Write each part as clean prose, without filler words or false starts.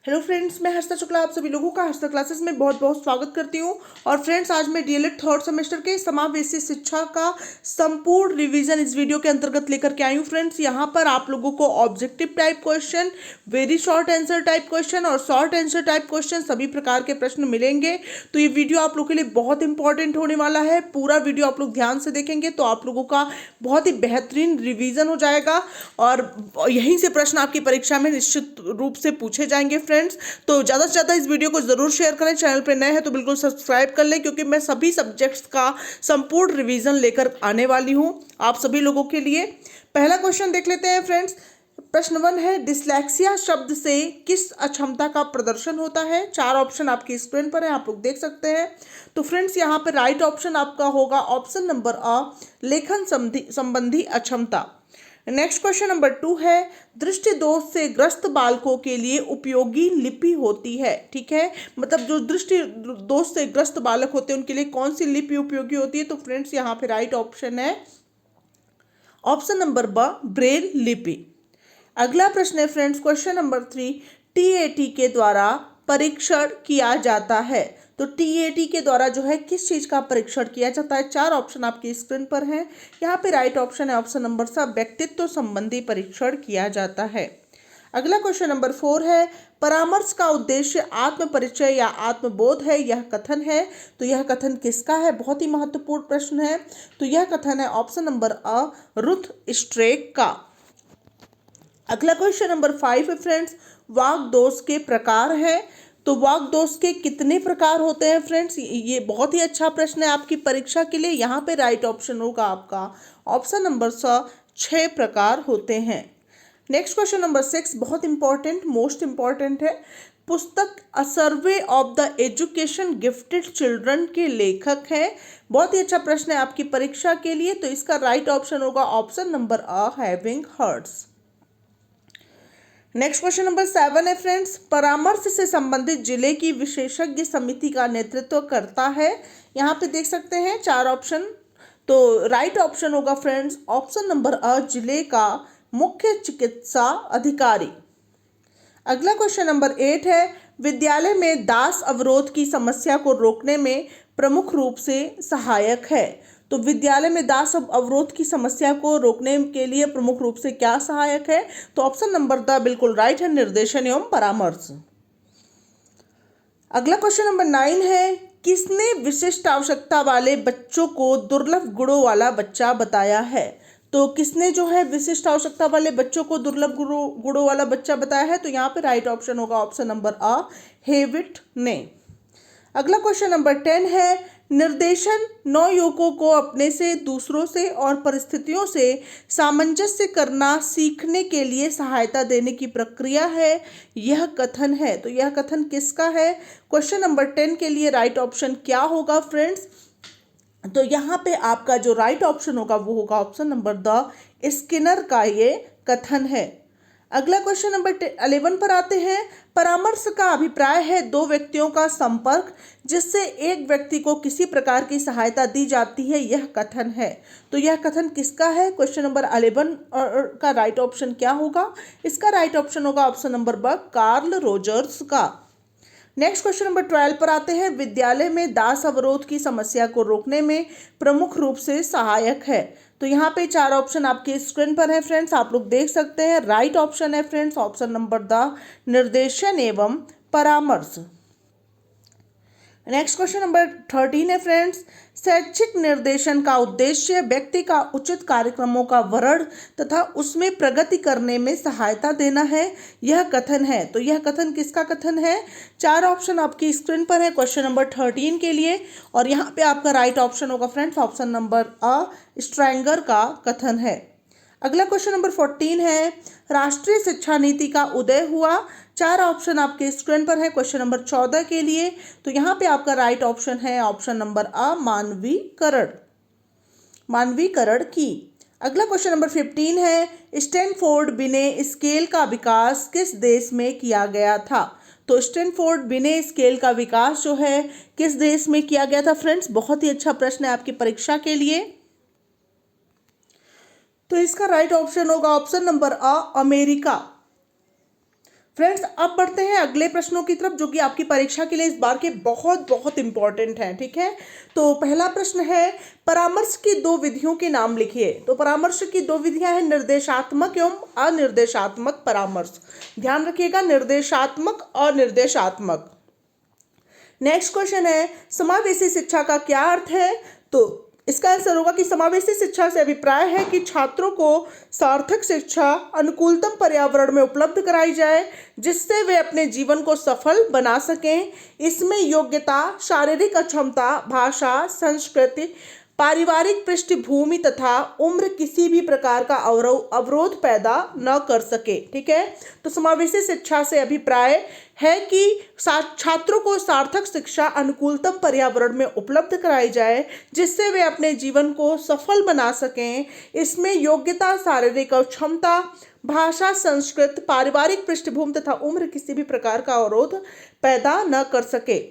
Hello friends, मैं हर्षिता शुक्ला आप सभी लोगों का हर्षिता क्लासेस में बहुत बहुत स्वागत करती हूँ। और फ्रेंड्स, आज मैं डीएलएड थर्ड सेमेस्टर के समावेशी शिक्षा का संपूर्ण रिवीजन इस वीडियो के अंतर्गत लेकर के आई हूँ। फ्रेंड्स, यहाँ पर आप लोगों को objective type question, very short answer type question और शॉर्ट आंसर टाइप क्वेश्चन सभी प्रकार के प्रश्न मिलेंगे। तो ये वीडियो आप लोग के लिए बहुत इंपॉर्टेंट होने वाला है। पूरा वीडियो आप लोग ध्यान से देखेंगे तो आप लोगों का बहुत ही बेहतरीन रिवीजन हो जाएगा और यहीं से प्रश्न आपकी परीक्षा में निश्चित रूप से पूछे जाएंगे। फ्रेंड्स, तो ज़्यादा से ज़्यादा इस वीडियो को ज़रूर शेयर करें। चैनल पे नए हैं तो बिल्कुल सब्सक्राइब कर लें, क्योंकि मैं सभी सब्जेक्ट्स का संपूर्ण रिवीजन लेकर आने वाली हूँ आप सभी लोगों के लिए। पहला क्वेश्चन देख लेते हैं फ्रेंड्स। प्रश्न 1 है, डिस्लेक्सिया शब्द से किस अक्षमता का प्रदर्शन होता है। 4 ऑप्शन आपकी स्क्रीन पर है, आप लोग देख सकते हैं। तो फ्रेंड्स, यहाँ पर राइट ऑप्शन आपका होगा ऑप्शन नंबर अ, लेखन संबंधी अक्षमता। नेक्स्ट क्वेश्चन नंबर 2 है, दृष्टि दोष से ग्रस्त बालकों के लिए उपयोगी लिपि होती है। ठीक है, मतलब जो दृष्टि दोष से ग्रस्त बालक होते हैं उनके लिए कौन सी लिपि उपयोगी होती है। तो फ्रेंड्स, यहाँ पे राइट ऑप्शन है ऑप्शन नंबर ब, ब्रेल लिपि। अगला प्रश्न है फ्रेंड्स, क्वेश्चन नंबर 3, टीएटी के द्वारा परीक्षण किया जाता है। तो टीएटी के द्वारा जो है किस चीज का परीक्षण किया जाता है। 4 ऑप्शन आपकी स्क्रीन पर हैं। यहाँ पे राइट ऑप्शन है ऑप्शन नंबर सा, व्यक्तित्व संबंधी परीक्षण किया जाता है। अगला क्वेश्चन नंबर 4 है, परामर्श का उद्देश्य आत्म परिचय या आत्मबोध है, यह कथन है। तो यह कथन किसका है, बहुत ही महत्वपूर्ण प्रश्न है। तो यह कथन है ऑप्शन नंबर अ, रुथ स्ट्रेक का। अगला क्वेश्चन नंबर 5 है फ्रेंड्स, वाक दोष के प्रकार है। तो वाक दोष के कितने प्रकार होते हैं फ्रेंड्स, ये बहुत ही अच्छा प्रश्न है आपकी परीक्षा के लिए। यहाँ पे राइट ऑप्शन होगा आपका ऑप्शन नंबर स, 6 प्रकार होते हैं। नेक्स्ट क्वेश्चन नंबर 6 बहुत इंपॉर्टेंट, मोस्ट इंपॉर्टेंट है। पुस्तक a survey of the education gifted children के लेखक हैं। बहुत ही अच्छा प्रश्न है आपकी परीक्षा के लिए। तो इसका राइट ऑप्शन होगा option number A, having hearts. Next question number 7 है फ्रेंड्स, परामर्श से संबंधित जिले की विशेषज्ञ समिति का नेतृत्व करता है। यहाँ पे देख सकते हैं 4 ऑप्शन। तो राइट ऑप्शन होगा फ्रेंड्स ऑप्शन नंबर अ, जिले का मुख्य चिकित्सा अधिकारी। अगला क्वेश्चन नंबर 8 है, विद्यालय में दास अवरोध की समस्या को रोकने में प्रमुख रूप से सहायक है। तो विद्यालय में दास अवरोध की समस्या को रोकने के लिए प्रमुख रूप से क्या सहायक है। तो ऑप्शन नंबर द बिल्कुल राइट है, निर्देशन एवं परामर्श। अगला क्वेश्चन नंबर 9 है, किसने विशिष्ट आवश्यकता वाले बच्चों को दुर्लभ गुणों वाला बच्चा बताया है। तो किसने जो है विशिष्ट आवश्यकता वाले बच्चों को दुर्लभ गुणों वाला बच्चा बताया है। तो यहाँ पे राइट ऑप्शन होगा ऑप्शन नंबर अ, हेविट ने। अगला क्वेश्चन नंबर 10 है, निर्देशन नवयुवकों को अपने से, दूसरों से और परिस्थितियों से सामंजस्य करना सीखने के लिए सहायता देने की प्रक्रिया है, यह कथन है। तो यह कथन किसका है। क्वेश्चन नंबर 10 के लिए राइट ऑप्शन क्या होगा फ्रेंड्स। तो यहाँ पे आपका जो राइट ऑप्शन होगा वो होगा ऑप्शन नंबर द, स्किनर का ये कथन है। अगला क्वेश्चन नंबर 11 पर आते हैं, परामर्श का अभिप्राय है 2 व्यक्तियों का संपर्क जिससे एक व्यक्ति को किसी प्रकार की सहायता दी जाती है, यह कथन है। तो यह कथन किसका है। क्वेश्चन नंबर 11 का राइट ऑप्शन क्या होगा। इसका राइट ऑप्शन होगा ऑप्शन नंबर ब, कार्ल रोजर्स का। नेक्स्ट क्वेश्चन नंबर 12 पर आते हैं, विद्यालय में दास अवरोध की समस्या को रोकने में प्रमुख रूप से सहायक है। तो यहाँ पे 4 ऑप्शन आपके स्क्रीन पर है फ्रेंड्स, आप लोग देख सकते हैं। राइट ऑप्शन है फ्रेंड्स ऑप्शन नंबर द, निर्देशन एवं परामर्श। नेक्स्ट क्वेश्चन नंबर 13 है फ्रेंड्स, शैक्षिक निर्देशन का उद्देश्य व्यक्ति का उचित कार्यक्रमों का वर्णन तथा उसमें प्रगति करने में सहायता देना है, यह कथन है। तो यह कथन किसका कथन है। 4 ऑप्शन आपकी स्क्रीन पर है क्वेश्चन नंबर 13 के लिए। और यहाँ पे आपका राइट ऑप्शन होगा फ्रेंड्स ऑप्शन नंबर अ, स्ट्रैंगर का कथन है। अगला क्वेश्चन नंबर 14 है, राष्ट्रीय शिक्षा नीति का उदय हुआ। 4 ऑप्शन आपके स्क्रीन पर है क्वेश्चन नंबर 14 के लिए। तो यहाँ पे आपका राइट ऑप्शन है ऑप्शन नंबर अ, मानवीकरण, मानवीकरण की। अगला क्वेश्चन नंबर 15 है, स्टैनफोर्ड बिने स्केल का विकास किस देश में किया गया था। तो स्टैनफोर्ड बिने स्केल का विकास जो है किस देश में किया गया था फ्रेंड्स, बहुत ही अच्छा प्रश्न है आपकी परीक्षा के लिए। तो इसका राइट ऑप्शन होगा ऑप्शन नंबर अ, अमेरिका। फ्रेंड्स अब बढ़ते हैं अगले प्रश्नों की तरफ, जो कि आपकी परीक्षा के लिए इस बार के बहुत बहुत इंपॉर्टेंट हैं। ठीक है, तो पहला प्रश्न है, परामर्श की दो विधियों के नाम लिखिए। तो परामर्श की दो विधियां हैं, निर्देशात्मक एवं अनिर्देशात्मक परामर्श। ध्यान रखिएगा, निर्देशात्मक और निर्देशात्मक। नेक्स्ट क्वेश्चन है, समावेशी शिक्षा का क्या अर्थ है। तो इसका आंसर होगा कि समावेशी शिक्षा से अभिप्राय है कि छात्रों को सार्थक शिक्षा अनुकूलतम पर्यावरण में उपलब्ध कराई जाए, जिससे वे अपने जीवन को सफल बना सकें। इसमें योग्यता, शारीरिक अक्षमता, भाषा, संस्कृति, पारिवारिक पृष्ठभूमि तथा उम्र किसी भी प्रकार का अवरोध पैदा न कर सके। ठीक है, तो समावेशी शिक्षा से अभिप्राय है कि छात्रों को सार्थक शिक्षा अनुकूलतम पर्यावरण में उपलब्ध कराई जाए, जिससे वे अपने जीवन को सफल बना सकें। इसमें योग्यता, शारीरिक क्षमता, भाषा, संस्कृत, पारिवारिक पृष्ठभूमि तथा उम्र किसी भी प्रकार का अवरोध पैदा न कर सके।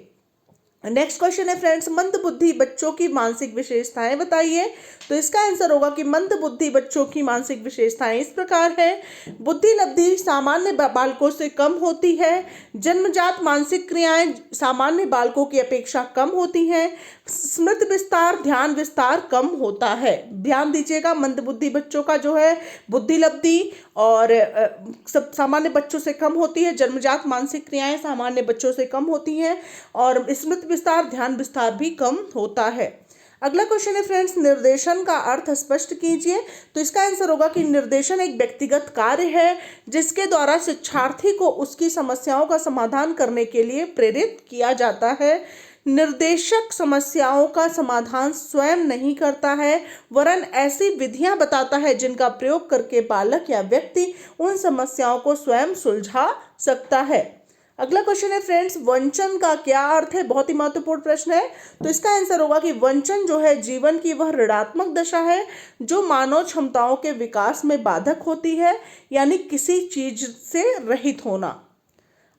नेक्स्ट क्वेश्चन है फ्रेंड्स, मंदबुद्धि बच्चों की मानसिक विशेषताएं बताइए। तो इसका आंसर होगा कि मंदबुद्धि बच्चों की मानसिक विशेषताएं इस प्रकार है, बुद्धि लब्धि सामान्य बालकों से कम होती है, जन्मजात मानसिक क्रियाएं सामान्य बालकों की अपेक्षा कम होती हैं, स्मृति विस्तार, ध्यान विस्तार कम होता है। ध्यान दीजिएगा, मंदबुद्धि बच्चों का जो है बुद्धि लब्धि और सब सामान्य बच्चों से कम होती है, जन्मजात मानसिक क्रियाएं सामान्य बच्चों से कम होती हैं और स्मृति विस्तार, ध्यान विस्तार भी कम होता है। अगला क्वेश्चन है फ्रेंड्स, निर्देशन का अर्थ स्पष्ट कीजिए। तो इसका आंसर होगा कि निर्देशन एक व्यक्तिगत कार्य है, जिसके द्वारा शिक्षार्थी को उसकी समस्याओं का समाधान करने के लिए प्रेरित किया जाता है। निर्देशक समस्याओं का समाधान स्वयं नहीं करता है, वरन ऐसी विधियां बताता है जिनका प्रयोग करके बालक या व्यक्ति उन समस्याओं को स्वयं सुलझा सकता है। अगला क्वेश्चन है फ्रेंड्स, वंचन का क्या अर्थ है। बहुत ही महत्वपूर्ण प्रश्न है। तो इसका आंसर होगा कि वंचन जो है जीवन की वह ऋणात्मक दशा है जो मानव क्षमताओं के विकास में बाधक होती है, यानी किसी चीज से रहित होना।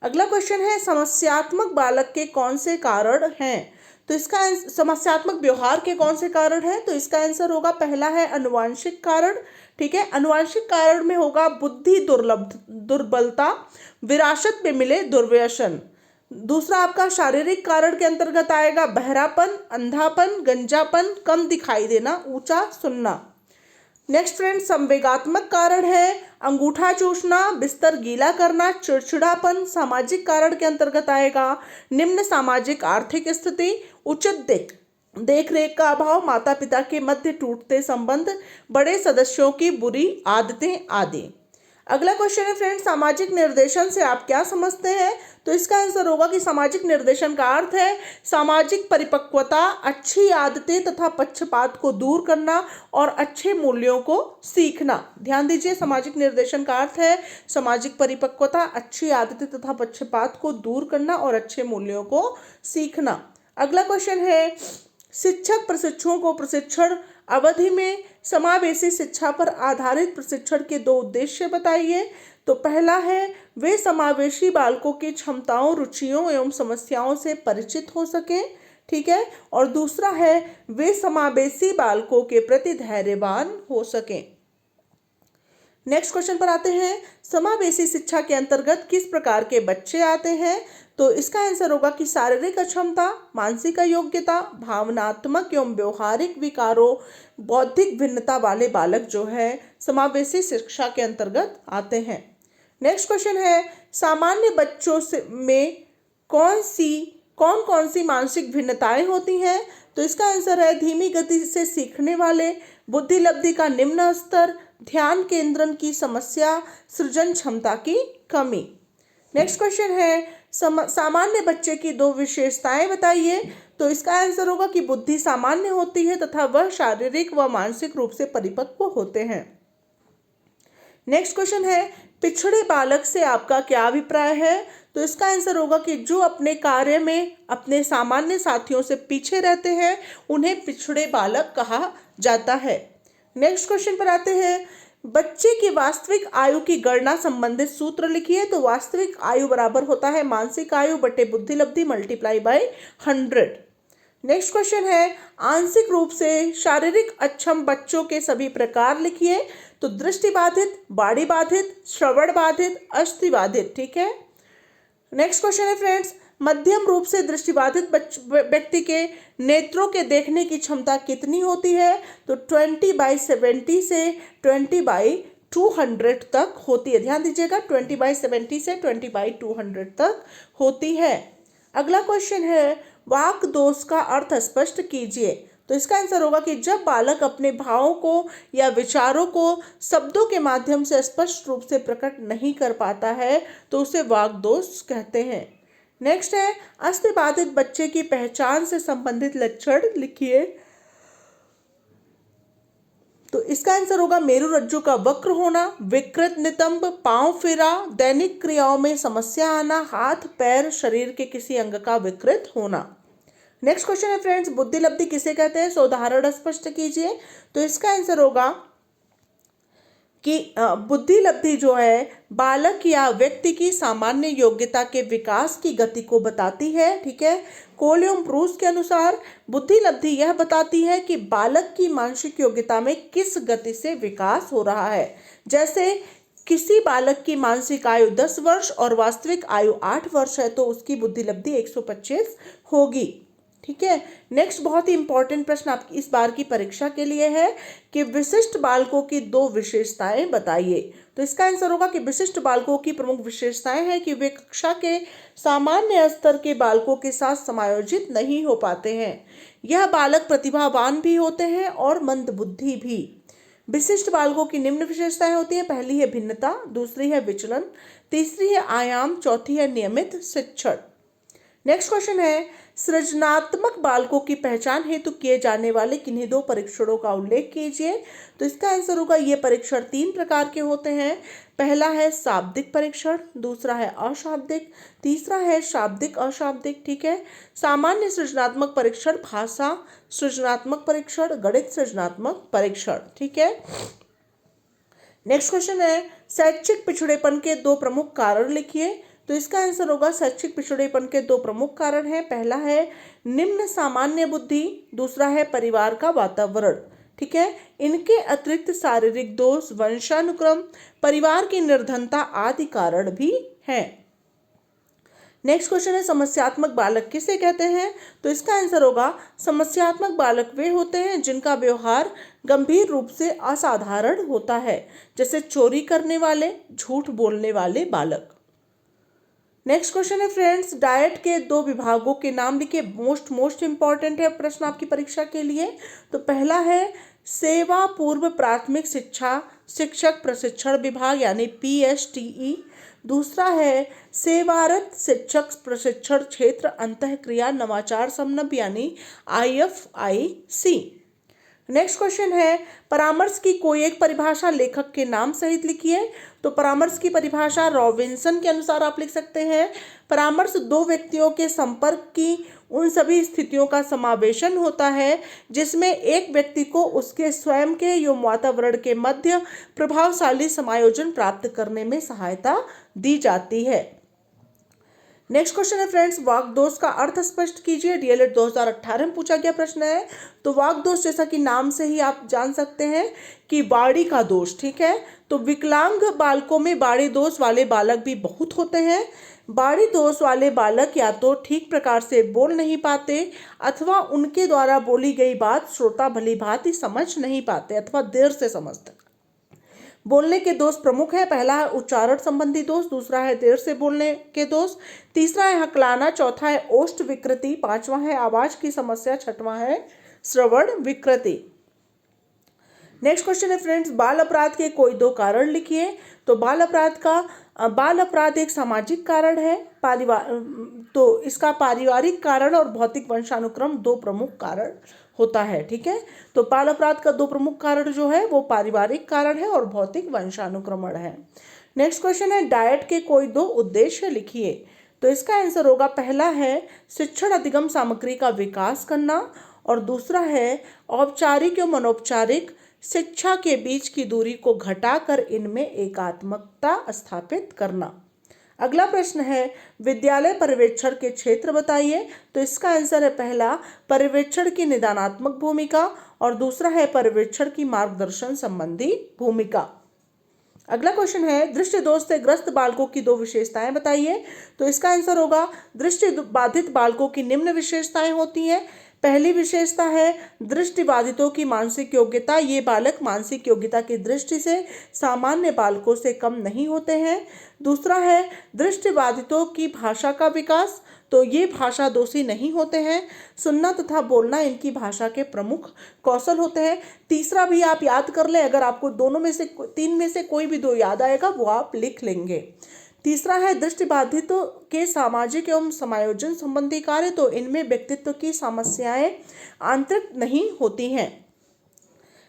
अगला क्वेश्चन है, समस्यात्मक बालक के कौन से कारण हैं। तो इसका समस्यात्मक व्यवहार के कौन से कारण हैं। तो इसका आंसर होगा, पहला है अनुवांशिक कारण। ठीक है, अनुवांशिक कारण में होगा बुद्धि दुर्बलता, विरासत में मिले दुर्व्यसन। दूसरा आपका शारीरिक कारण के अंतर्गत आएगा बहरापन, अंधापन, गंजापन, कम दिखाई देना, ऊंचा सुनना। नेक्स्ट फ्रेंड, संवेगात्मक कारण है अंगूठा चूसना, बिस्तर गीला करना, चिड़चिड़ापन। सामाजिक कारण के अंतर्गत आएगा निम्न सामाजिक आर्थिक स्थिति, उचित देख रेख का अभाव, माता पिता के मध्य टूटते संबंध, बड़े सदस्यों की बुरी आदतें आदि। अगला क्वेश्चन है फ्रेंड्स, सामाजिक निर्देशन से आप क्या समझते हैं। तो इसका आंसर होगा कि सामाजिक निर्देशन का अर्थ है सामाजिक परिपक्वता, अच्छी आदतें तथा पक्षपात को दूर करना और अच्छे मूल्यों को सीखना। ध्यान दीजिए, सामाजिक निर्देशन का अर्थ है सामाजिक परिपक्वता, अच्छी आदतें तथा पक्षपात को दूर करना और अच्छे मूल्यों को सीखना। अगला क्वेश्चन है, शिक्षक प्रशिक्षुओं को प्रशिक्षण अवधि में समावेशी शिक्षा पर आधारित प्रशिक्षण के दो उद्देश्य बताइए। तो पहला है वे समावेशी बालकों की क्षमताओं, रुचियों एवं समस्याओं से परिचित हो सकें। ठीक है, और दूसरा है वे समावेशी बालकों के प्रति धैर्यवान हो सकें। नेक्स्ट क्वेश्चन पर आते हैं, समावेशी शिक्षा के अंतर्गत किस प्रकार के बच्चे आते हैं। तो इसका आंसर होगा कि शारीरिक अक्षमता, मानसिक अयोग्यता, भावनात्मक एवं व्यवहारिक विकारों, बौद्धिक भिन्नता वाले बालक जो है समावेशी शिक्षा के अंतर्गत आते हैं। नेक्स्ट क्वेश्चन है, सामान्य बच्चों में कौन कौन सी मानसिक भिन्नताएं होती हैं। तो इसका आंसर है धीमी गति से सीखने वाले, बुद्धि लब्धि का निम्न स्तर, ध्यान केंद्रण की समस्या, सृजन क्षमता की कमी। नेक्स्ट क्वेश्चन है, सामान्य बच्चे की दो विशेषताएं बताइए। तो इसका आंसर होगा कि बुद्धि सामान्य होती है तथा वह शारीरिक व मानसिक रूप से परिपक्व होते हैं। नेक्स्ट क्वेश्चन है, पिछड़े बालक से आपका क्या अभिप्राय है। तो इसका आंसर होगा कि जो अपने कार्य में अपने सामान्य साथियों से पीछे रहते हैं उन्हें पिछड़े बालक कहा जाता है। नेक्स्ट क्वेश्चन पर आते हैं, बच्चे की वास्तविक आयु की गणना संबंधित सूत्र लिखिए। तो वास्तविक आयु बराबर होता है मानसिक आयु बटे बुद्धि लब्धि मल्टीप्लाई बाय 100। नेक्स्ट क्वेश्चन है आंशिक रूप से शारीरिक अक्षम बच्चों के सभी प्रकार लिखिए। तो दृष्टि बाधित, बाड़ी बाधित, श्रवण बाधित, अस्थि बाधित। ठीक है। नेक्स्ट क्वेश्चन है फ्रेंड्स, मध्यम रूप से दृष्टिबाधित व्यक्ति के नेत्रों के देखने की क्षमता कितनी होती है? तो 20/70 से 20/200 तक होती है। ध्यान दीजिएगा, 20/70 से 20/200 तक होती है। अगला क्वेश्चन है वाक दोष का अर्थ स्पष्ट कीजिए। तो इसका आंसर होगा कि जब बालक अपने भावों को या विचारों को शब्दों के माध्यम से स्पष्ट रूप से प्रकट नहीं कर पाता है तो उसे वाक दोष कहते हैं। नेक्स्ट है अस्थि बाधित बच्चे की पहचान से संबंधित लक्षण लिखिए। तो इसका आंसर होगा मेरु रज्जु का वक्र होना, विकृत नितंब, पांव फिरा, दैनिक क्रियाओं में समस्या आना, हाथ पैर शरीर के किसी अंग का विकृत होना। नेक्स्ट क्वेश्चन है फ्रेंड्स, बुद्धि लब्धि किसे कहते हैं? उदाहरण स्पष्ट कीजिए। तो इसका आंसर होगा कि बुद्धि लब्धि जो है बालक या व्यक्ति की सामान्य योग्यता के विकास की गति को बताती है। ठीक है। कोल एवं ब्रूस के अनुसार बुद्धि लब्धि यह बताती है कि बालक की मानसिक योग्यता में किस गति से विकास हो रहा है। जैसे किसी बालक की मानसिक आयु 10 वर्ष और वास्तविक आयु 8 वर्ष है तो उसकी बुद्धि लब्धि 125 होगी। ठीक है। नेक्स्ट बहुत ही इंपॉर्टेंट प्रश्न आपकी इस बार की परीक्षा के लिए है कि विशिष्ट बालकों की 2 विशेषताएं बताइए। तो इसका आंसर होगा कि विशिष्ट बालकों की प्रमुख विशेषताएं हैं कि वे कक्षा के सामान्य स्तर के बालकों के साथ समायोजित नहीं हो पाते हैं। यह बालक प्रतिभावान भी होते हैं और मंदबुद्धि भी। विशिष्ट बालकों की निम्न विशेषताएं होती हैं। पहली है भिन्नता, दूसरी है विचलन, तीसरी है आयाम, चौथी है नियमित शिक्षण। नेक्स्ट क्वेश्चन है सृजनात्मक बालकों की पहचान हेतु किए जाने वाले किन्हीं 2 परीक्षणों का उल्लेख कीजिए। तो इसका आंसर होगा ये परीक्षण 3 प्रकार के होते हैं। पहला है शाब्दिक परीक्षण, दूसरा है अशाब्दिक, तीसरा है शाब्दिक अशाब्दिक। ठीक है। सामान्य सृजनात्मक परीक्षण, भाषा सृजनात्मक परीक्षण, गणित सृजनात्मक परीक्षण। ठीक है। नेक्स्ट क्वेश्चन है शैक्षिक पिछड़ेपन के 2 प्रमुख कारण लिखिए। तो इसका आंसर होगा शैक्षिक पिछड़ेपन के 2 प्रमुख कारण हैं। पहला है निम्न सामान्य बुद्धि, दूसरा है परिवार का वातावरण। ठीक है। इनके अतिरिक्त शारीरिक दोष, वंशानुक्रम, परिवार की निर्धनता आदि कारण भी हैं। नेक्स्ट क्वेश्चन है समस्यात्मक बालक किसे कहते हैं? तो इसका आंसर होगा समस्यात्मक बालक वे होते हैं जिनका व्यवहार गंभीर रूप से असाधारण होता है, जैसे चोरी करने वाले, झूठ बोलने वाले बालक। नेक्स्ट क्वेश्चन है फ्रेंड्स डाइट के 2 विभागों के नाम लिखिए। मोस्ट इंपॉर्टेंट है प्रश्न आपकी परीक्षा के लिए। तो पहला है सेवा पूर्व प्राथमिक शिक्षा शिक्षक प्रशिक्षण विभाग यानी PSTE। दूसरा है सेवारत शिक्षक प्रशिक्षण क्षेत्र अंतःक्रिया नवाचार समन्वय यानी IFIC। नेक्स्ट क्वेश्चन है परामर्श की कोई एक परिभाषा लेखक के नाम सहित लिखिए। तो परामर्श की परिभाषा रॉबिन्सन के अनुसार आप लिख सकते हैं। परामर्श 2 व्यक्तियों के संपर्क की उन सभी स्थितियों का समावेशन होता है जिसमें एक व्यक्ति को उसके स्वयं के एवं वातावरण के मध्य प्रभावशाली समायोजन प्राप्त करने में सहायता दी जाती है। नेक्स्ट क्वेश्चन है फ्रेंड्स वाक दोष का अर्थ स्पष्ट कीजिए। DLED 2018 में पूछा गया प्रश्न है। तो वाक दोष जैसा कि नाम से ही आप जान सकते हैं कि बाड़ी का दोष। ठीक है। तो विकलांग बालकों में बाड़ी दोष वाले बालक भी बहुत होते हैं। बाड़ी दोष वाले बालक या तो ठीक प्रकार से बोल नहीं पाते अथवा उनके द्वारा बोली गई बात श्रोता भली भांति समझ नहीं पाते अथवा देर से समझते। बोलने के दोष प्रमुख है। पहला है उच्चारण संबंधी दोष, दूसरा है देर से बोलने के दोष, तीसरा है हकलाना, चौथा है ओष्ठ विकृति, पांचवा है आवाज की समस्या, छठवां है श्रवण विकृति। नेक्स्ट क्वेश्चन है फ्रेंड्स बाल अपराध के कोई 2 कारण लिखिए। तो बाल अपराध एक सामाजिक कारण है। तो इसका पारिवारिक कारण और भौतिक वंशानुक्रम 2 प्रमुख कारण होता है। ठीक है। तो बाल अपराध का 2 प्रमुख कारण जो है वो पारिवारिक कारण है और भौतिक वंशानुक्रमण है। नेक्स्ट क्वेश्चन है डाइट के कोई 2 उद्देश्य लिखिए। तो इसका आंसर होगा पहला है शिक्षण अधिगम सामग्री का विकास करना और दूसरा है औपचारिक एवं अनौपचारिक शिक्षा के बीच की दूरी को घटाकर इनमें एकात्मकता स्थापित करना। अगला प्रश्न है विद्यालय पर्यवेक्षण के क्षेत्र बताइए। तो इसका आंसर है पहला पर्यवेक्षण की निदानात्मक भूमिका और दूसरा है पर्यवेक्षण की मार्गदर्शन संबंधी भूमिका। अगला क्वेश्चन है दृष्टि दोष से ग्रस्त बालकों की दो विशेषताएं बताइए। तो इसका आंसर होगा दृष्टि बाधित बालकों की निम्न विशेषताएं होती हैं। पहली विशेषता है दृष्टि बाधितों की मानसिक योग्यता। ये बालक मानसिक योग्यता की दृष्टि से सामान्य बालकों से कम नहीं होते हैं। दूसरा है दृष्टि बाधितों की भाषा का विकास। तो ये भाषा दोषी नहीं होते हैं। सुनना तथा बोलना इनकी भाषा के प्रमुख कौशल होते हैं। तीसरा भी आप याद कर लें, अगर आपको दोनों में से तीन में से कोई भी दो याद आएगा वो आप लिख लेंगे। तीसरा है दृष्टिबाधितों के सामाजिक एवं समायोजन संबंधी कार्य। तो इनमें व्यक्तित्व की समस्याएं आंतरिक नहीं होती हैं।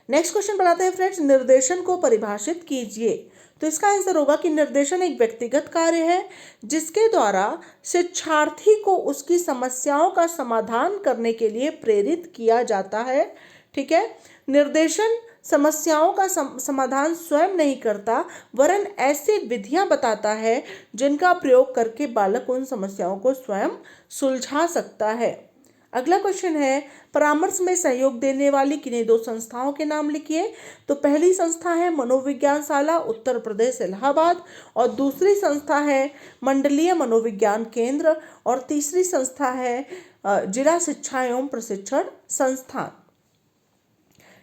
नेक्स्ट क्वेश्चन बनाते हैं फ्रेंड्स, निर्देशन को परिभाषित कीजिए। तो इसका आंसर होगा कि निर्देशन एक व्यक्तिगत कार्य है जिसके द्वारा शिक्षार्थी को उसकी समस्याओं का समाधान करने के लिए प्रेरित किया जाता है। ठीक है, निर्देशन समस्याओं का समाधान स्वयं नहीं करता वरन ऐसी विधियां बताता है जिनका प्रयोग करके बालक उन समस्याओं को स्वयं सुलझा सकता है। अगला क्वेश्चन है परामर्श में सहयोग देने वाली किन्हीं दो संस्थाओं के नाम लिखिए। तो पहली संस्था है मनोविज्ञान शाला उत्तर प्रदेश इलाहाबाद और दूसरी संस्था है मंडलीय मनोविज्ञान केंद्र और तीसरी संस्था है जिला शिक्षा एवं प्रशिक्षण संस्थान।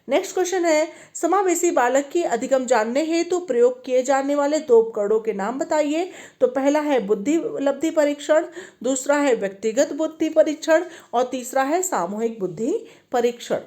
नेक्स्ट क्वेश्चन है समावेशी बालक की अधिगम जानने हेतु प्रयोग किए जाने वाले दो उपकरणों के नाम बताइए। तो पहला है बुद्धि उपलब्धि परीक्षण, दूसरा है व्यक्तिगत बुद्धि परीक्षण और तीसरा है सामूहिक बुद्धि परीक्षण।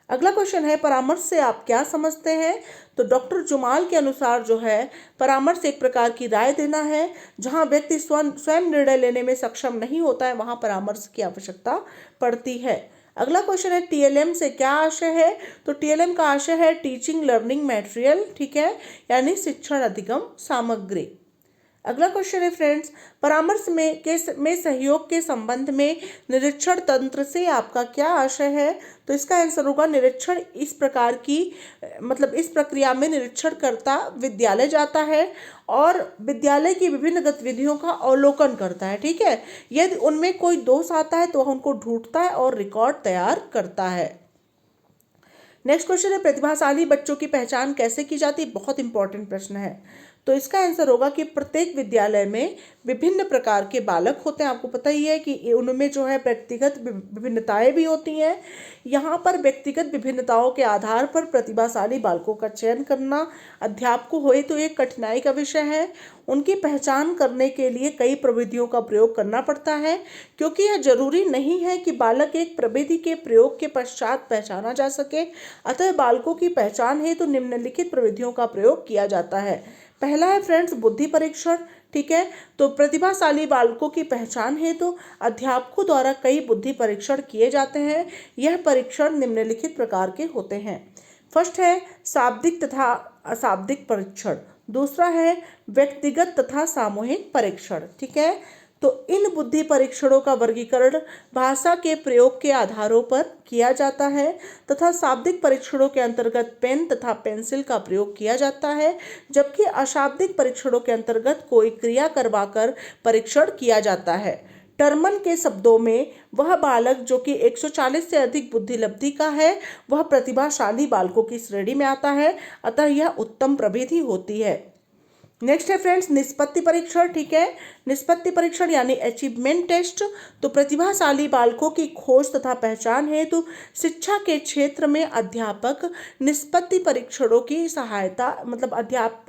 अगला क्वेश्चन है परामर्श से आप क्या समझते हैं। तो डॉक्टर जुमाल के अनुसार जो है परामर्श एक प्रकार की राय देना है। जहां व्यक्ति स्वयं निर्णय लेने में सक्षम नहीं होता है वहां परामर्श की आवश्यकता पड़ती है। अगला क्वेश्चन है टीएलएम से क्या आशय है। तो टीएलएम का आशय है टीचिंग लर्निंग मटेरियल, ठीक है, यानी शिक्षण अधिगम सामग्री। अगला क्वेश्चन है फ्रेंड्स परामर्श में सहयोग के संबंध में निरीक्षण तंत्र से आपका क्या आशय है। तो इसका आंसर होगा निरीक्षण इस प्रकार की इस प्रक्रिया में निरीक्षणकर्ता विद्यालय जाता है और विद्यालय की विभिन्न गतिविधियों का अवलोकन करता है। ठीक है, यदि उनमें कोई दोष आता है तो वह उनको ढूंढता है और रिकॉर्ड तैयार करता है। नेक्स्ट क्वेश्चन है प्रतिभाशाली बच्चों की पहचान कैसे की जाती है। बहुत इंपॉर्टेंट प्रश्न है। तो इसका आंसर होगा कि प्रत्येक विद्यालय में विभिन्न प्रकार के बालक होते हैं। आपको पता ही है कि उनमें जो है व्यक्तिगत विभिन्नताएं भी होती हैं। यहाँ पर व्यक्तिगत विभिन्नताओं के आधार पर प्रतिभाशाली बालकों का चयन करना अध्यापकों हुए तो एक कठिनाई का विषय है। उनकी पहचान करने के लिए कई प्रविधियों का प्रयोग करना पड़ता है क्योंकि यह जरूरी नहीं है कि बालक एक प्रविधि के प्रयोग के पश्चात पहचाना जा सके। अतः बालकों की पहचान हेतु निम्नलिखित प्रविधियों का प्रयोग किया जाता है। पहला है फ्रेंड्स बुद्धि परीक्षण। ठीक है, तो प्रतिभाशाली बालकों की पहचान हेतु अध्यापकों द्वारा कई बुद्धि परीक्षण किए जाते हैं। यह परीक्षण निम्नलिखित प्रकार के होते हैं। फर्स्ट है शाब्दिक तथा अशाब्दिक परीक्षण, दूसरा है व्यक्तिगत तथा सामूहिक परीक्षण। ठीक है, तो इन बुद्धि परीक्षणों का वर्गीकरण भाषा के प्रयोग के आधारों पर किया जाता है तथा शाब्दिक परीक्षणों के अंतर्गत पेन तथा पेंसिल का प्रयोग किया जाता है, जबकि अशाब्दिक परीक्षणों के अंतर्गत कोई क्रिया करवाकर परीक्षण किया जाता है। टर्मन के शब्दों में वह बालक जो कि 140 से अधिक बुद्धि लब्धि का है वह प्रतिभाशाली बालकों की श्रेणी में आता है, अतः यह उत्तम प्रविधि होती है। नेक्स्ट है फ्रेंड्स निष्पत्ति परीक्षण। ठीक है, निष्पत्ति परीक्षण यानी अचीवमेंट टेस्ट। तो प्रतिभाशाली बालकों की खोज तथा पहचान हेतु शिक्षा के क्षेत्र में अध्यापक निष्पत्ति परीक्षणों की सहायता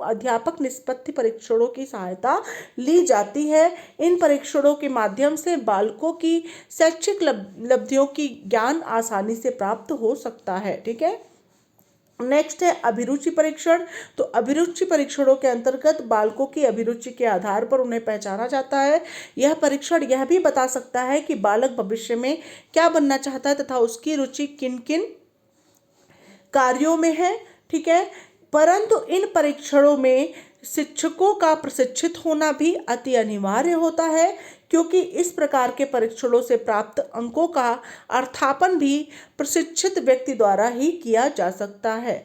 अध्यापक निष्पत्ति परीक्षणों की सहायता ली जाती है। इन परीक्षणों के माध्यम से बालकों की शैक्षिक लब्धियों की ज्ञान आसानी से प्राप्त हो सकता है। ठीक है, नेक्स्ट है अभिरुचि परीक्षण। तो अभिरुचि परीक्षणों के अंतर्गत बालकों की अभिरुचि के आधार पर उन्हें पहचाना जाता है। यह परीक्षण यह भी बता सकता है कि बालक भविष्य में क्या बनना चाहता है तथा उसकी रुचि किन किन कार्यों में है। ठीक है, परंतु इन परीक्षणों में शिक्षकों का प्रशिक्षित होना भी अति अनिवार्य होता है क्योंकि इस प्रकार के परीक्षणों से प्राप्त अंकों का अर्थापन भी प्रशिक्षित व्यक्ति द्वारा ही किया जा सकता है।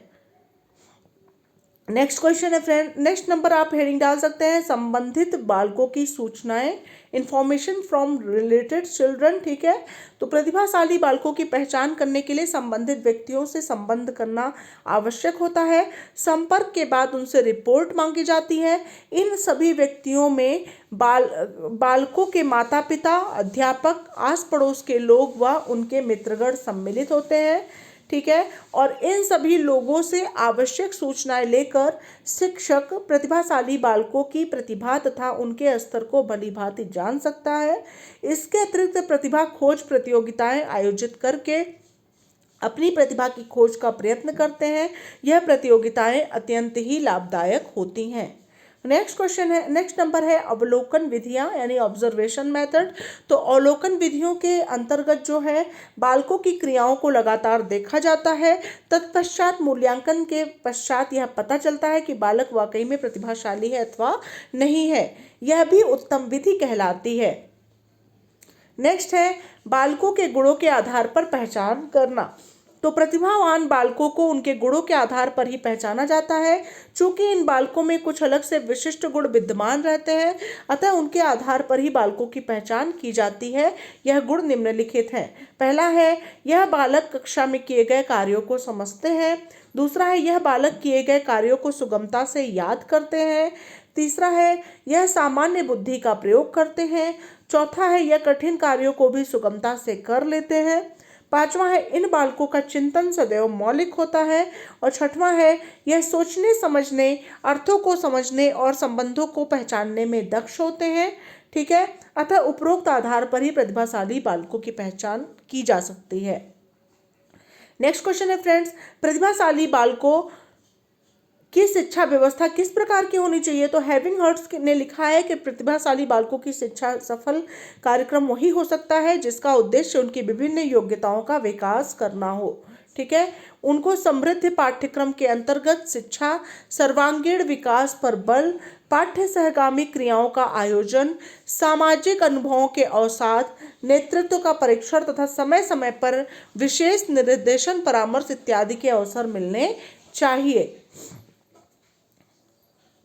नेक्स्ट क्वेश्चन है फ्रेंड, नेक्स्ट नंबर आप हेडिंग डाल सकते हैं संबंधित बालकों की सूचनाएं, इंफॉर्मेशन फ्रॉम रिलेटेड चिल्ड्रन। ठीक है, तो प्रतिभाशाली बालकों की पहचान करने के लिए संबंधित व्यक्तियों से संबंध करना आवश्यक होता है। संपर्क के बाद उनसे रिपोर्ट मांगी जाती है। इन सभी व्यक्तियों में बालकों के माता पिता, अध्यापक, आस पड़ोस के लोग व उनके मित्रगण सम्मिलित होते हैं। ठीक है, और इन सभी लोगों से आवश्यक सूचनाएं लेकर शिक्षक प्रतिभाशाली बालकों की प्रतिभा तथा उनके स्तर को भलीभांति जान सकता है। इसके अतिरिक्त प्रतिभा खोज प्रतियोगिताएं आयोजित करके अपनी प्रतिभा की खोज का प्रयत्न करते हैं। यह प्रतियोगिताएं अत्यंत ही लाभदायक होती हैं। नेक्स्ट क्वेश्चन है, नेक्स्ट नंबर है अवलोकन विधियां यानी ऑब्जर्वेशन मेथड। तो अवलोकन विधियों के अंतर्गत जो है बालकों की क्रियाओं को लगातार देखा जाता है। तत्पश्चात मूल्यांकन के पश्चात यह पता चलता है कि बालक वाकई में प्रतिभाशाली है अथवा नहीं है। यह भी उत्तम विधि कहलाती है। नेक्स्ट है बालकों के गुणों के आधार पर पहचान करना। तो प्रतिभावान बालकों को उनके गुणों के आधार पर ही पहचाना जाता है। चूंकि इन बालकों में कुछ अलग से विशिष्ट गुण विद्यमान रहते हैं, अतः उनके आधार पर ही बालकों की पहचान की जाती है। यह गुण निम्नलिखित हैं। पहला है, यह बालक कक्षा में किए गए कार्यों को समझते हैं। दूसरा है, यह बालक किए गए कार्यों को सुगमता से याद करते हैं। तीसरा है, यह सामान्य बुद्धि का प्रयोग करते हैं। चौथा है, यह कठिन कार्यों को भी सुगमता से कर लेते हैं। पांचवा है, इन बालकों का चिंतन सदैव मौलिक होता है। और छठवां है, यह सोचने समझने, अर्थों को समझने और संबंधों को पहचानने में दक्ष होते हैं। ठीक है, अतः उपरोक्त आधार पर ही प्रतिभाशाली बालकों की पहचान की जा सकती है। नेक्स्ट क्वेश्चन है फ्रेंड्स, प्रतिभाशाली बालकों की शिक्षा व्यवस्था किस प्रकार की होनी चाहिए। तो हेविंग हर्ट्स ने लिखा है कि प्रतिभाशाली बालकों की शिक्षा सफल कार्यक्रम वही हो सकता है जिसका उद्देश्य उनकी विभिन्न योग्यताओं का विकास करना हो। ठीक है, उनको समृद्ध पाठ्यक्रम के अंतर्गत शिक्षा, सर्वांगीण विकास पर बल, पाठ्य सहगामी क्रियाओं का आयोजन, सामाजिक अनुभवों के अवसाद, नेतृत्व का परीक्षण तथा समय समय पर विशेष निर्देशन, परामर्श इत्यादि के अवसर मिलने चाहिए।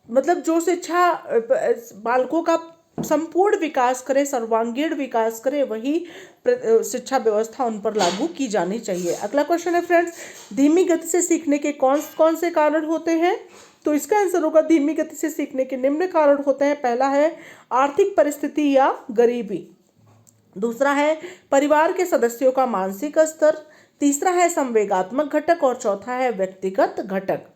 मतलब जो शिक्षा बालकों का संपूर्ण विकास करे, सर्वांगीण विकास करे, वही शिक्षा व्यवस्था उन पर लागू की जानी चाहिए। अगला क्वेश्चन है फ्रेंड्स, धीमी गति से सीखने के कौन कौन से कारण होते हैं। तो इसका आंसर होगा धीमी गति से सीखने के निम्न कारण होते हैं। पहला है आर्थिक परिस्थिति या गरीबी। दूसरा है परिवार के सदस्यों का मानसिक स्तर। तीसरा है संवेगात्मक घटक और चौथा है व्यक्तिगत घटक।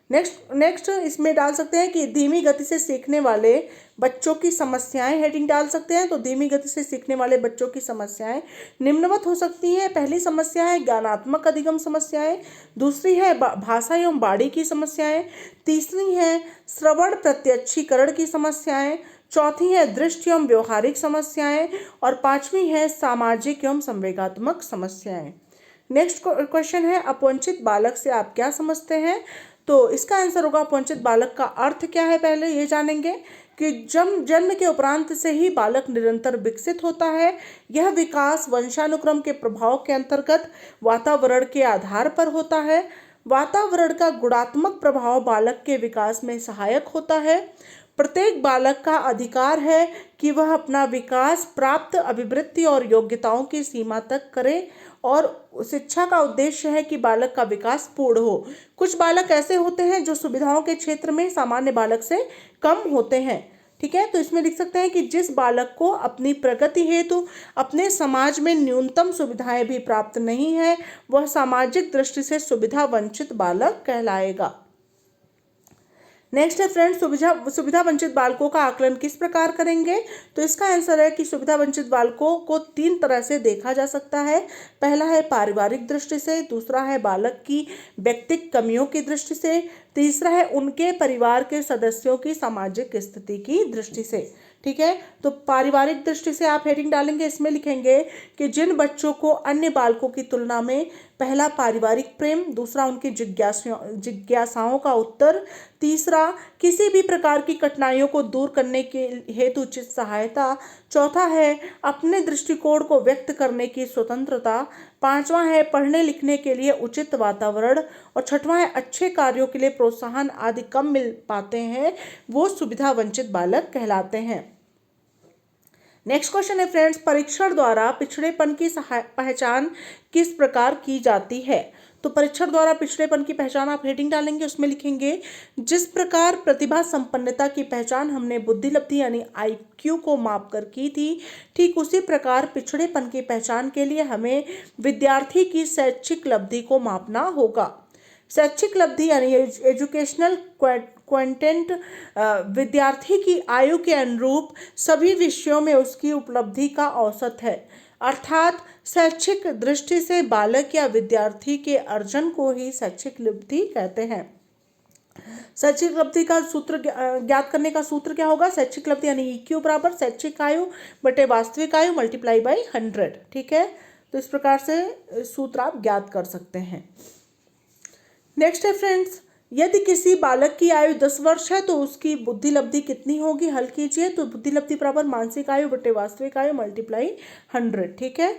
नेक्स्ट इसमें डाल सकते हैं कि धीमी गति से सीखने वाले बच्चों की समस्याएं, हेडिंग डाल सकते हैं। तो धीमी गति से सीखने वाले बच्चों की समस्याएं निम्नवत हो सकती हैं। पहली समस्या है ज्ञानात्मक अधिगम समस्याएं। दूसरी है भाषा एवं बाड़ी की समस्याएं। तीसरी है श्रवण प्रत्यक्षीकरण की समस्याएं। चौथी है दृष्टि एवं व्यवहारिक समस्याएं। और पांचवी है सामाजिक एवं संवेगात्मक समस्याएं। नेक्स्ट क्वेश्चन है अपवंचित बालक से आप क्या समझते हैं। तो इसका आंसर होगा अपवंचित बालक का अर्थ क्या है, पहले ये जानेंगे कि जन्म के उपरांत से ही बालक निरंतर विकसित होता है। यह विकास वंशानुक्रम के प्रभाव के अंतर्गत वातावरण के आधार पर होता है। वातावरण का गुणात्मक प्रभाव बालक के विकास में सहायक होता है। प्रत्येक बालक का अधिकार है कि वह अपना विकास प्राप्त अभिवृत्ति और योग्यताओं की सीमा तक करे, और शिक्षा का उद्देश्य है कि बालक का विकास पूर्ण हो। कुछ बालक ऐसे होते हैं जो सुविधाओं के क्षेत्र में सामान्य बालक से कम होते हैं। ठीक है, तो इसमें लिख सकते हैं कि जिस बालक को अपनी प्रगति हेतु अपने समाज में न्यूनतम सुविधाएं भी प्राप्त नहीं है, वह सामाजिक दृष्टि से सुविधा वंचित बालक कहलाएगा। नेक्स्ट है फ्रेंड्स, सुविधा वंचित बालकों का आकलन किस प्रकार करेंगे। तो इसका आंसर है कि सुविधा वंचित बालकों को तीन तरह से देखा जा सकता है। पहला है पारिवारिक दृष्टि से, दूसरा है बालक की व्यक्तिगत कमियों की दृष्टि से, तीसरा है उनके परिवार के सदस्यों की सामाजिक स्थिति की दृष्टि से। ठीक है, तो पारिवारिक दृष्टि से आप हेडिंग डालेंगे, इसमें लिखेंगे कि जिन बच्चों को अन्य बालकों की तुलना में पहला पारिवारिक प्रेम, दूसरा उनकी जिज्ञासाओं का उत्तर, तीसरा किसी भी प्रकार की कठिनाइयों को दूर करने के हेतु उचित सहायता, चौथा है अपने दृष्टिकोण को व्यक्त करने की स्वतंत्रता, 5वां है पढ़ने लिखने के लिए उचित वातावरण, और 6वां है अच्छे कार्यों के लिए प्रोत्साहन आदि कम मिल पाते हैं, वो सुविधा वंचित बालक कहलाते हैं। नेक्स्ट क्वेश्चन है फ्रेंड्स, परीक्षण द्वारा पिछड़ेपन की पहचान किस प्रकार की जाती है? तो परीक्षण द्वारा पिछड़ेपन की पहचान आप हेडिंग डालेंगे, उसमें लिखेंगे जिस प्रकार प्रतिभा संपन्नता की पहचान हमने बुद्धि लब्धि यानी IQ को माप कर की थी, ठीक उसी प्रकार पिछड़ेपन की पहचान के लिए हमें विद्यार्थी की शैक्षिक लब्धि को मापना होगा। शैक्षिक लब्धि यानी एजुकेशनल क्वांटेंट विद्यार्थी की आयु के अनुरूप सभी विषयों में उसकी उपलब्धि का औसत है, अर्थात शैक्षिक दृष्टि से बालक या विद्यार्थी के अर्जन को ही शैक्षिक लब्धि कहते हैं। शैक्षिक लब्धि का सूत्र ज्ञात करने का सूत्र क्या होगा? शैक्षिक लब्धि यानी EQ बराबर शैक्षिक आयु बटे वास्तविक आयु मल्टीप्लाई बाई 100। ठीक है, तो इस प्रकार से सूत्र आप ज्ञात कर सकते हैं। नेक्स्ट है फ्रेंड्स, यदि किसी बालक की आयु 10 वर्ष है तो उसकी बुद्धि लब्धि कितनी होगी? हल कीजिए। तो बुद्धि लब्धि बराबर मानसिक आयु बटे वास्तविक आयु मल्टीप्लाई 100। ठीक है,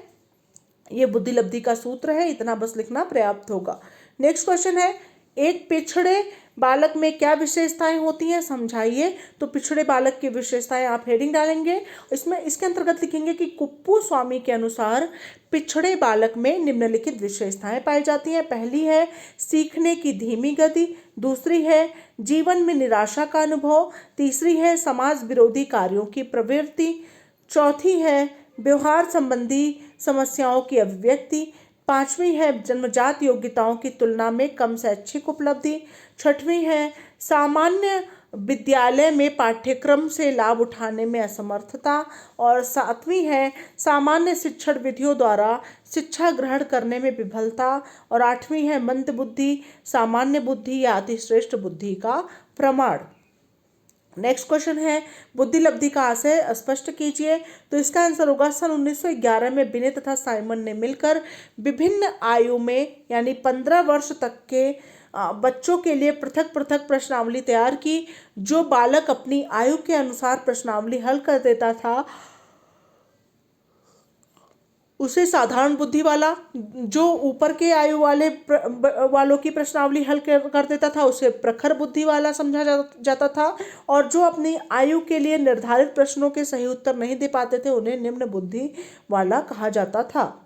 ये बुद्धि लब्धि का सूत्र है, इतना बस लिखना पर्याप्त होगा। नेक्स्ट क्वेश्चन है, एक पिछड़े बालक में क्या विशेषताएं होती हैं, समझाइए। तो पिछड़े बालक की विशेषताएं आप हेडिंग डालेंगे, इसमें इसके अंतर्गत लिखेंगे कि कुप्पू स्वामी के अनुसार पिछड़े बालक में निम्नलिखित विशेषताएं पाई जाती हैं। पहली है सीखने की धीमी गति, दूसरी है जीवन में निराशा का अनुभव, तीसरी है समाज विरोधी कार्यों की प्रवृत्ति, चौथी है व्यवहार संबंधी समस्याओं की अभिव्यक्ति, पांचवी है जन्मजात योग्यताओं की तुलना में कम शैक्षिक उपलब्धि, छठवीं है सामान्य विद्यालय में पाठ्यक्रम से लाभ उठाने में असमर्थता, और सातवीं है सामान्य शिक्षण विधियों द्वारा शिक्षा ग्रहण करने में विफलता, और आठवीं है मंद बुद्धि, सामान्य बुद्धि या अतिश्रेष्ठ बुद्धि का प्रमाण। नेक्स्ट क्वेश्चन है, बुद्धि लब्धि का आशय स्पष्ट कीजिए। तो इसका आंसर होगा सन 1911 में बिने तथा साइमन ने मिलकर विभिन्न आयु में यानी 15 वर्ष तक के बच्चों के लिए पृथक पृथक प्रश्नावली तैयार की। जो बालक अपनी आयु के अनुसार प्रश्नावली हल कर देता था उसे साधारण बुद्धि वाला, जो ऊपर के आयु वालों की प्रश्नावली हल कर देता था उसे प्रखर बुद्धि वाला समझा जाता था, और जो अपनी आयु के लिए निर्धारित प्रश्नों के सही उत्तर नहीं दे पाते थे उन्हें निम्न बुद्धि वाला कहा जाता था।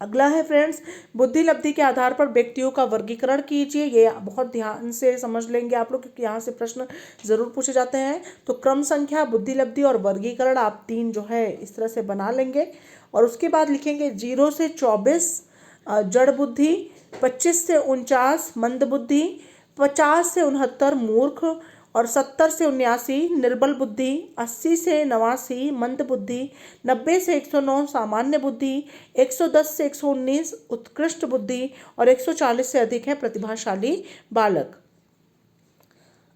अगला है फ्रेंड्स, बुद्धि लब्धि के आधार पर व्यक्तियों का वर्गीकरण कीजिए। ये बहुत ध्यान से समझ लेंगे आप लोग, क्योंकि यहाँ से प्रश्न जरूर पूछे जाते हैं। तो क्रम संख्या, बुद्धि लब्धि और वर्गीकरण आप 3 जो है इस तरह से बना लेंगे, और उसके बाद लिखेंगे 0 से 24 जड़ बुद्धि, 25 से 49 मंद बुद्धि, 50 से 69 मूर्ख, और 70 से 79 निर्बल बुद्धि, 80 से 89 मंद बुद्धि, 90 से 109 सामान्य बुद्धि, 110 से 119 उत्कृष्ट बुद्धि, और 140 से अधिक है प्रतिभाशाली बालक।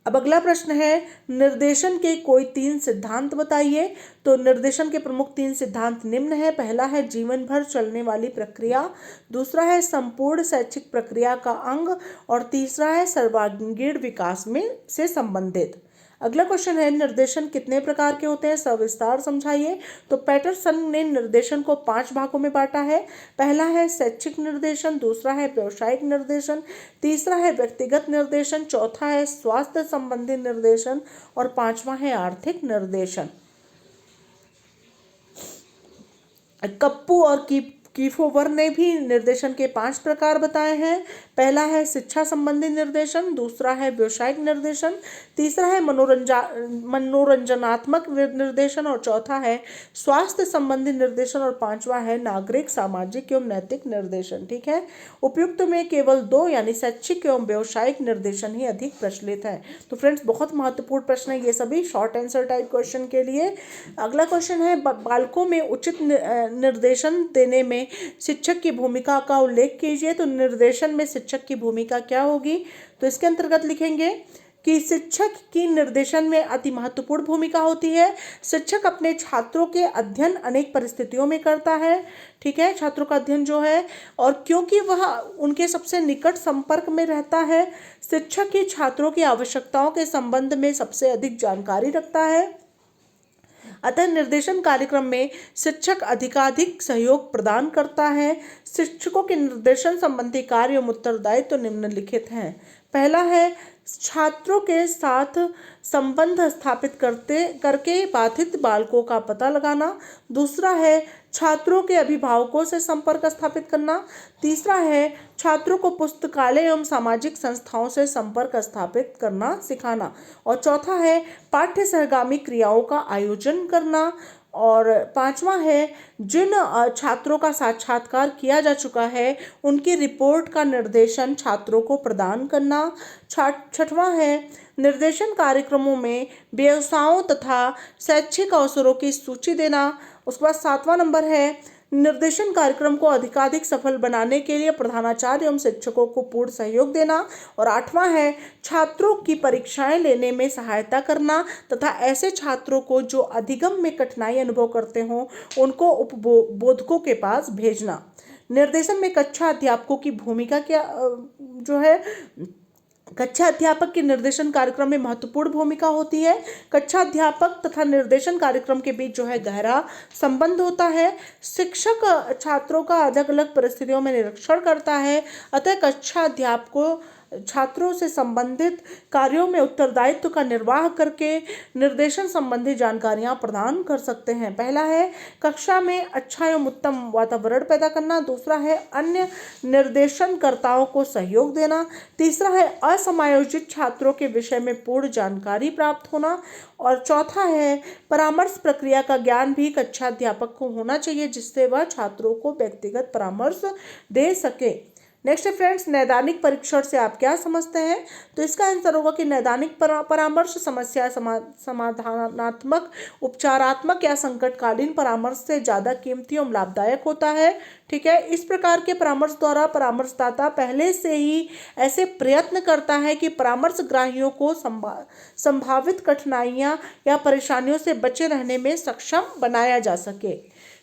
अब अगला प्रश्न है, निर्देशन के कोई 3 सिद्धांत बताइए। तो निर्देशन के प्रमुख 3 सिद्धांत निम्न है। पहला है जीवन भर चलने वाली प्रक्रिया, दूसरा है संपूर्ण शैक्षिक प्रक्रिया का अंग, और तीसरा है सर्वांगीण विकास में से संबंधित। अगला क्वेश्चन है, निर्देशन कितने प्रकार के होते हैं, सविस्तार समझाइए। तो पैटरसन ने निर्देशन को 5 भागों में बांटा है। पहला है शैक्षिक निर्देशन, दूसरा है व्यावसायिक निर्देशन, तीसरा है व्यक्तिगत निर्देशन, चौथा है स्वास्थ्य संबंधी निर्देशन, और 5वां है आर्थिक निर्देशन। कप्पू और कीफोवर ने भी निर्देशन के 5 प्रकार बताए हैं। पहला है शिक्षा संबंधी निर्देशन, दूसरा है व्यावसायिक निर्देशन, तीसरा है मनोरंजनात्मक निर्देशन, और चौथा है स्वास्थ्य संबंधी निर्देशन, और 5वां है नागरिक सामाजिक एवं नैतिक निर्देशन। ठीक है, उपयुक्त में केवल 2 यानी शैक्षिक एवं व्यावसायिक निर्देशन ही अधिक प्रचलित है। तो फ्रेंड्स बहुत महत्वपूर्ण प्रश्न है ये सभी शॉर्ट आंसर टाइप क्वेश्चन के लिए। अगला क्वेश्चन है, बालकों में उचित निर्देशन देने में शिक्षक की भूमिका का उल्लेख कीजिए। तो निर्देशन में शिक्षक की भूमिका क्या होगी? तो इसके अंतर्गत लिखेंगे कि शिक्षक की निर्देशन में अति महत्वपूर्ण भूमिका होती है। शिक्षक अपने छात्रों के अध्ययन अनेक परिस्थितियों में करता है। ठीक है, छात्रों का अध्ययन जो है, और क्योंकि वह उनके सबसे निकट संपर्क में रहता है, शिक्षक ही छात्रों की आवश्यकताओं के संबंध में सबसे अधिक जानकारी रखता है। अतः निर्देशन कार्यक्रम में शिक्षक अधिकाधिक सहयोग प्रदान करता है। शिक्षकों के निर्देशन संबंधी कार्य एवं उत्तरदायित्व तो निम्नलिखित हैं। पहला है छात्रों के साथ संबंध स्थापित करके बाधित बालकों का पता लगाना। दूसरा है छात्रों के अभिभावकों से संपर्क स्थापित करना। तीसरा है छात्रों को पुस्तकालय एवं सामाजिक संस्थाओं से संपर्क स्थापित करना सिखाना। और चौथा है पाठ्य सहगामी क्रियाओं का आयोजन करना। और पांचवा है जिन छात्रों का साक्षात्कार किया जा चुका है उनकी रिपोर्ट का निर्देशन छात्रों को प्रदान करना। छठवां है निर्देशन कार्यक्रमों में व्यवसायों तथा शैक्षिक अवसरों की सूची देना। उसके बाद 7वां नंबर है निर्देशन कार्यक्रम को अधिकाधिक सफल बनाने के लिए प्रधानाचार्य एवं शिक्षकों को पूर्ण सहयोग देना। और 8वां है छात्रों की परीक्षाएं लेने में सहायता करना तथा ऐसे छात्रों को जो अधिगम में कठिनाई अनुभव करते हों उनको उपबोधकों के पास भेजना। निर्देशन में कक्षा अध्यापकों की भूमिका क्या जो है कक्षा अध्यापक के निर्देशन कार्यक्रम में महत्वपूर्ण भूमिका होती है। कक्षा अध्यापक तथा निर्देशन कार्यक्रम के बीच जो है गहरा संबंध होता है। शिक्षक छात्रों का अलग अलग परिस्थितियों में निरीक्षण करता है, अतः कक्षा अध्यापकों छात्रों से संबंधित कार्यों में उत्तरदायित्व का निर्वाह करके निर्देशन संबंधी जानकारियां प्रदान कर सकते हैं। पहला है कक्षा में अच्छा एवं उत्तम वातावरण पैदा करना। दूसरा है अन्य निर्देशनकर्ताओं को सहयोग देना। तीसरा है असमायोजित छात्रों के विषय में पूर्ण जानकारी प्राप्त होना। और चौथा है परामर्श प्रक्रिया का ज्ञान भी कक्षा अध्यापक को होना चाहिए जिससे वह छात्रों को व्यक्तिगत परामर्श दे सके। नेक्स्ट है फ्रेंड्स नैदानिक परीक्षण से आप क्या समझते हैं? तो इसका आंसर होगा कि नैदानिक परामर्श समस्या समाधानात्मक, उपचारात्मक या संकटकालीन परामर्श से ज़्यादा कीमती एवं लाभदायक होता है। ठीक है, इस प्रकार के परामर्श द्वारा परामर्शदाता पहले से ही ऐसे प्रयत्न करता है कि परामर्शग्राहियों को संभावित कठिनाइयां या परेशानियों से बचे रहने में सक्षम बनाया जा सके।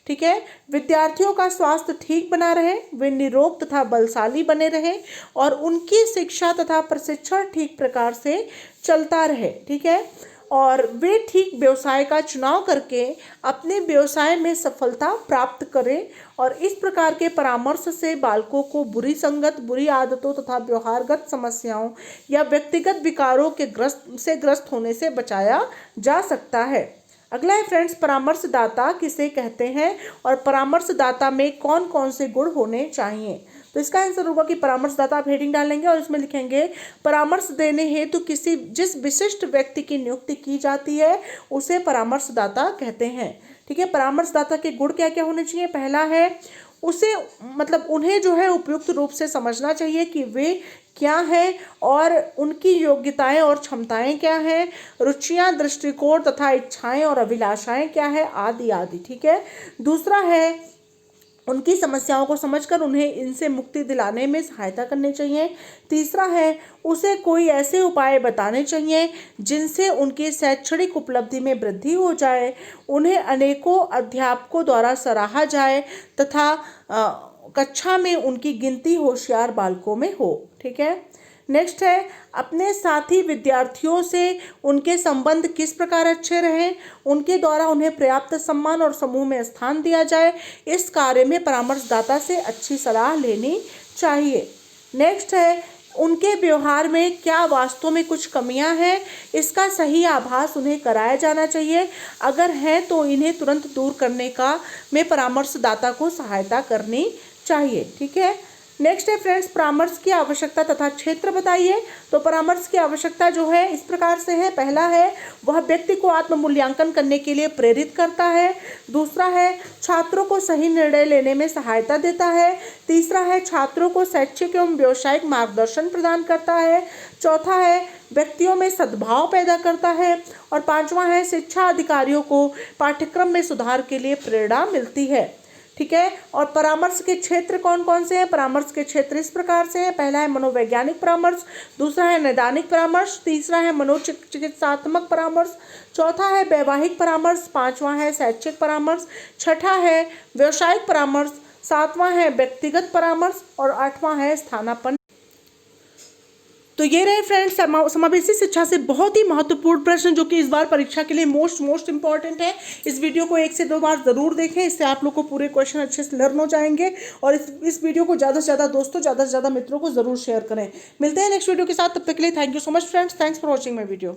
ठीक है, विद्यार्थियों का स्वास्थ्य ठीक बना रहे, वे निरोग तथा बलशाली बने रहे और उनकी शिक्षा तथा प्रशिक्षण ठीक प्रकार से चलता रहे। ठीक है, और वे ठीक व्यवसाय का चुनाव करके अपने व्यवसाय में सफलता प्राप्त करें। और इस प्रकार के परामर्श से बालकों को बुरी संगत, बुरी आदतों तथा व्यवहारगत समस्याओं या व्यक्तिगत विकारों के ग्रस्त होने से बचाया जा सकता है। अगला है फ्रेंड्स परामर्शदाता किसे कहते हैं और परामर्शदाता में कौन कौन से गुण होने चाहिए? तो इसका आंसर होगा कि परामर्शदाता आप हेडिंग डालेंगे और इसमें लिखेंगे परामर्श देने हेतु जिस विशिष्ट व्यक्ति की नियुक्ति की जाती है उसे परामर्शदाता कहते हैं। ठीक है, परामर्शदाता के गुण क्या क्या होने चाहिए? पहला है उन्हें जो है उपयुक्त रूप से समझना चाहिए कि वे क्या है और उनकी योग्यताएं और क्षमताएं क्या हैं, रुचियां, दृष्टिकोण तथा इच्छाएं और अभिलाषाएं क्या है, आदि आदि। ठीक है, दूसरा है उनकी समस्याओं को समझकर उन्हें इनसे मुक्ति दिलाने में सहायता करनी चाहिए। तीसरा है उसे कोई ऐसे उपाय बताने चाहिए जिनसे उनकी शैक्षणिक उपलब्धि में वृद्धि हो जाए, उन्हें अनेकों अध्यापकों द्वारा सराहा जाए तथा कक्षा में उनकी गिनती होशियार बालकों में हो। ठीक है, नेक्स्ट है अपने साथी विद्यार्थियों से उनके संबंध किस प्रकार अच्छे रहें, उनके द्वारा उन्हें पर्याप्त सम्मान और समूह में स्थान दिया जाए, इस कार्य में परामर्शदाता से अच्छी सलाह लेनी चाहिए। नेक्स्ट है उनके व्यवहार में क्या वास्तव में कुछ कमियां हैं, इसका सही आभास उन्हें कराया जाना चाहिए, अगर हैं तो इन्हें तुरंत दूर करने में परामर्शदाता को सहायता करनी चाहिए। ठीक है, नेक्स्ट है फ्रेंड्स परामर्श की आवश्यकता तथा क्षेत्र बताइए। तो परामर्श की आवश्यकता जो है इस प्रकार से है, पहला है वह व्यक्ति को आत्म मूल्यांकन करने के लिए प्रेरित करता है। दूसरा है छात्रों को सही निर्णय लेने में सहायता देता है। तीसरा है छात्रों को शैक्षिक एवं व्यावसायिक मार्गदर्शन प्रदान करता है। चौथा है व्यक्तियों में सद्भाव पैदा करता है। और पांचवा है शिक्षा अधिकारियों को पाठ्यक्रम में सुधार के लिए प्रेरणा मिलती है। ठीक है, और परामर्श के क्षेत्र कौन कौन से हैं? परामर्श के क्षेत्र इस प्रकार से हैं, पहला है मनोवैज्ञानिक परामर्श, दूसरा है नैदानिक परामर्श, तीसरा है मनोचिकित्सात्मक परामर्श, चौथा है वैवाहिक परामर्श, पांचवा है शैक्षिक परामर्श, छठा है व्यवसायिक परामर्श, सातवां है व्यक्तिगत परामर्श और आठवां है स्थानापन्न। तो ये रहे फ्रेंड्स समावेशी शिक्षा से बहुत ही महत्वपूर्ण प्रश्न जो कि इस बार परीक्षा के लिए मोस्ट इंपॉर्टेंट है। इस वीडियो को 1 से 2 बार जरूर देखें, इससे आप लोग को पूरे क्वेश्चन अच्छे से लर्न हो जाएंगे। और इस वीडियो को ज़्यादा से ज़्यादा दोस्तों, ज़्यादा से ज़्यादा मित्रों को जरूर शेयर करें। मिलते हैं नेक्स्ट वीडियो के साथ, तब तक के लिए thank you so much friends, thanks for watching my video.